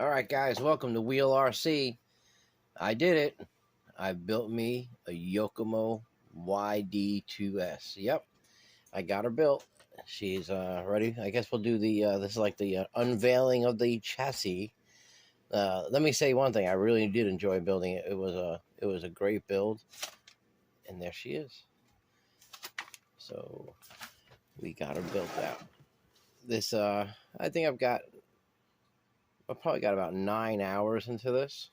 All right, guys, welcome to Wheel RC. I did it. I built me a Yokomo YD-2S. Yep, I got her built. She's ready. I guess we'll do the this is like the unveiling of the chassis. Let me say one thing. I really did enjoy building it. It was a great build, and there she is. So we got her built out. This I think I've probably got about 9 hours into this.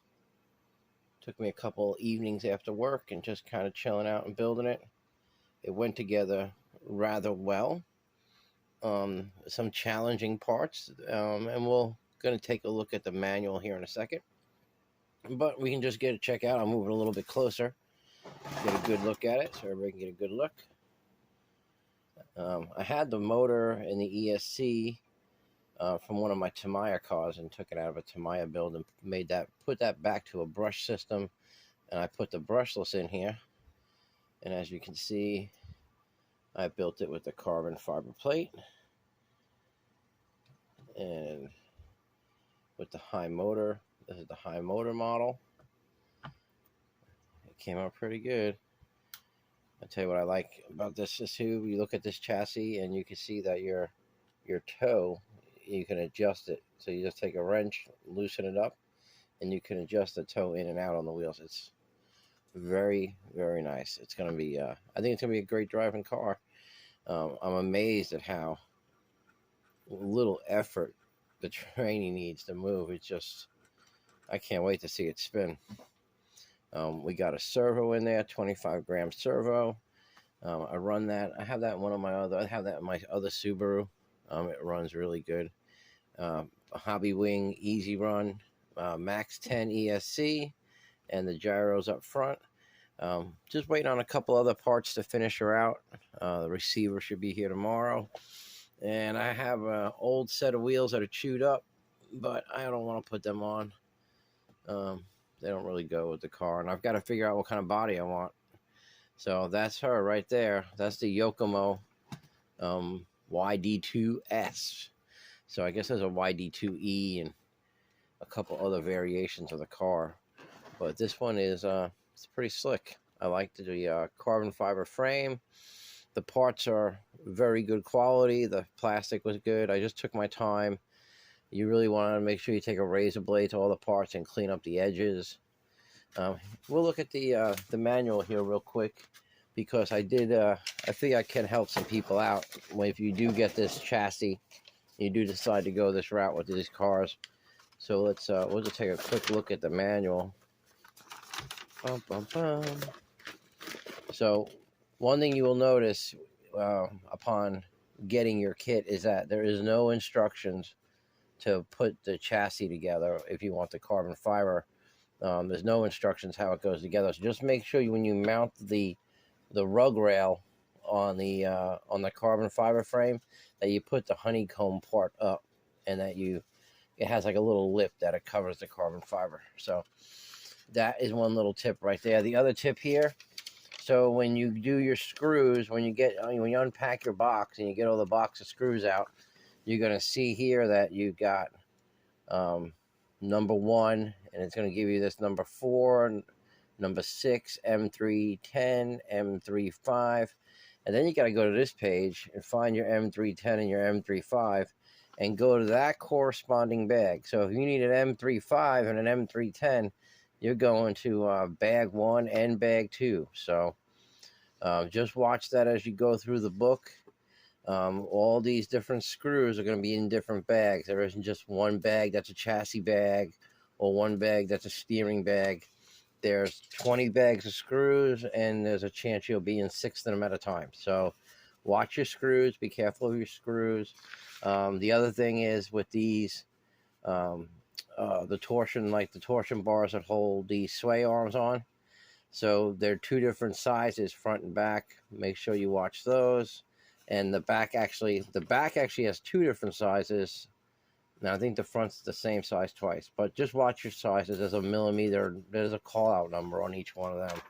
Took me a couple evenings after work and just kind of chilling out and building it. It went together rather well. Some challenging parts, and we're going to take a look at the manual here in a second. But we can just get a check out. I'll move it a little bit closer, get a good look at it so everybody can get a good look. I had the motor and the ESC from one of my Tamiya cars and took it out of a Tamiya build and put that back to a brush system, and I put the brushless in here. And as you can see, I built it with the carbon fiber plate and with the high motor. This is the high motor model. It came out pretty good. I'll tell you what I like about this too. You look at this chassis and you can see that your toe, you can adjust it. So you just take a wrench, loosen it up, and you can adjust the toe in and out on the wheels. It's very, very nice. It's going to be, I think it's going to be a great driving car. I'm amazed at how little effort the training needs to move. It's just, I can't wait to see it spin. We got a servo in there, 25-gram servo. I run that. I have that in I have that in my other Subaru. It runs really good. A Hobby Wing Easy Run, Max 10 ESC, and the gyros up front. Just waiting on a couple other parts to finish her out. The receiver should be here tomorrow. And I have an old set of wheels that are chewed up, but I don't want to put them on. They don't really go with the car, and I've got to figure out what kind of body I want. So that's her right there. That's the Yokomo YD-2S. So I guess there's a YD-2E and a couple other variations of the car, but this one is it's pretty slick. I like the carbon fiber frame. The parts are very good quality. The plastic was good. I just took my time. You really want to make sure you take a razor blade to all the parts and clean up the edges. We'll look at the manual here real quick, because I think I can help some people out if you do get this chassis, you do decide to go this route with these cars. So we'll just take a quick look at the manual. Bum, bum, bum. So one thing you will notice upon getting your kit is that there is no instructions to put the chassis together. If you want the carbon fiber, there's no instructions how it goes together. So just make sure when you mount the rug rail on the carbon fiber frame, that you put the honeycomb part up, and that it has like a little lip that it covers the carbon fiber. So that is one little tip right there. The other tip here, so when you do your screws, when you unpack your box and you get all the box of screws out, you're going to see here that you got number 1, and it's going to give you this number 4, number 6, M310, M35, and then you got to go to this page and find your M310 and your M35 and go to that corresponding bag. So if you need an M35 and an M310, you're going to bag 1 and bag 2. So just watch that as you go through the book. All these different screws are going to be in different bags. There isn't just one bag that's a chassis bag or one bag that's a steering bag. There's 20 bags of screws, and there's a chance you'll be in 6 of them at a time. So watch your screws. Be careful of your screws. The other thing is with these, the torsion bars that hold the sway arms on. So they're 2 different sizes, front and back. Make sure you watch those. And the back actually has 2 different sizes. Now I think the front's the same size twice, but just watch your sizes. There's a millimeter, there's a call out number on each one of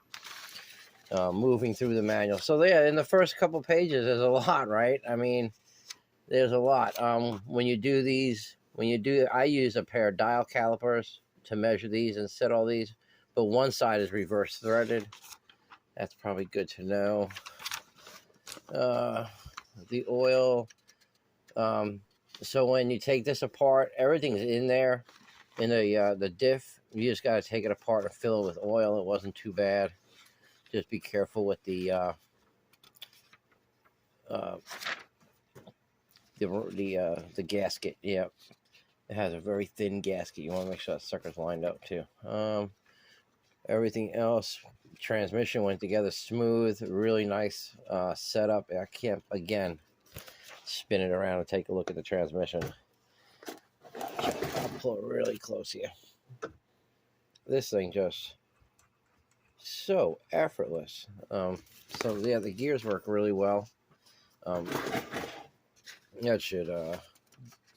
them. Moving through the manual. So yeah, in the first couple pages, there's a lot, right? I mean, there's a lot. When you do these when you do, I use a pair of dial calipers to measure these and set all these, but one side is reverse threaded. That's probably good to know. The oil. So when you take this apart, everything's in there in the diff. You just got to take it apart and fill it with oil. It wasn't too bad. Just be careful with the gasket. Yeah, it has a very thin gasket. You want to make sure that sucker's lined up too. Everything else, transmission went together smooth. Really nice setup. I can't, again, spin it around and take a look at the transmission. I'll pull it really close here. This thing just so effortless. So yeah, the gears work really well. That should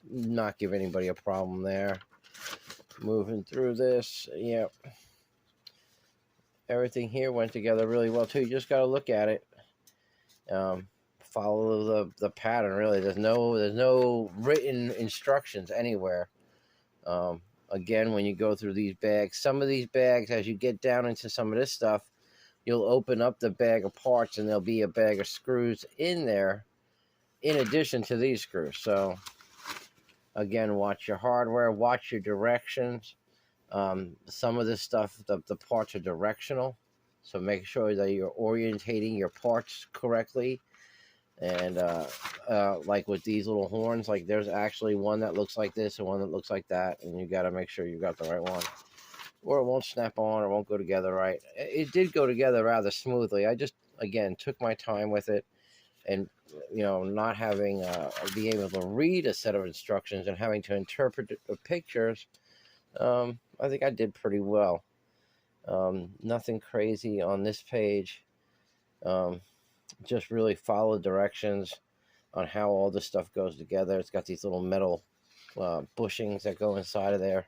not give anybody a problem there. Moving through this, yep. Everything here went together really well too. You just got to look at it. Follow the pattern. Really, there's no written instructions anywhere. Again, when you go through these bags, some of these bags, as you get down into some of this stuff, you'll open up the bag of parts and there'll be a bag of screws in there in addition to these screws. So again, watch your hardware, watch your directions. Some of this stuff, the parts are directional, so make sure that you're orientating your parts correctly. And like with these little horns, like there's actually one that looks like this and one that looks like that, and you got to make sure you got the right one, or it won't snap on or won't go together right. It did go together rather smoothly. I just, again, took my time with it, and not having being able to read a set of instructions and having to interpret the pictures. I think I did pretty well. Nothing crazy on this page. Just really follow directions on how all this stuff goes together. It's got these little metal bushings that go inside of there.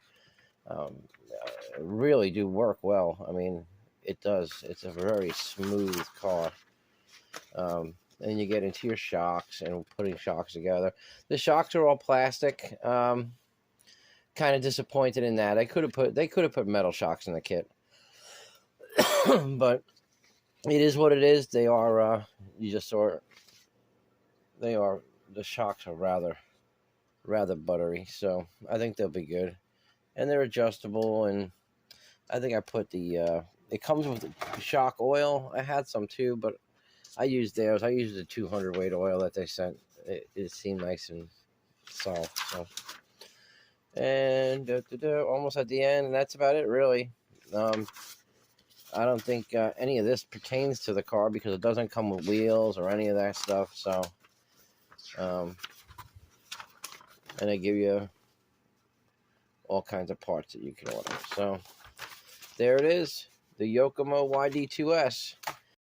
Really do work well. I mean, it does. It's a very smooth car. And you get into your shocks and putting shocks together. The shocks are all plastic. Kind of disappointed in that. They could have put metal shocks in the kit. But it is what it is. They are the shocks are rather buttery, so I think they'll be good. And they're adjustable, and I think I put it comes with shock oil. I had some too, but I used theirs. I used the 200 weight oil that they sent. It seemed nice and soft. So, and almost at the end, and that's about it, really. I don't think any of this pertains to the car because it doesn't come with wheels or any of that stuff. So, and they give you all kinds of parts that you can order. So, there it is, the Yokomo YD-2S.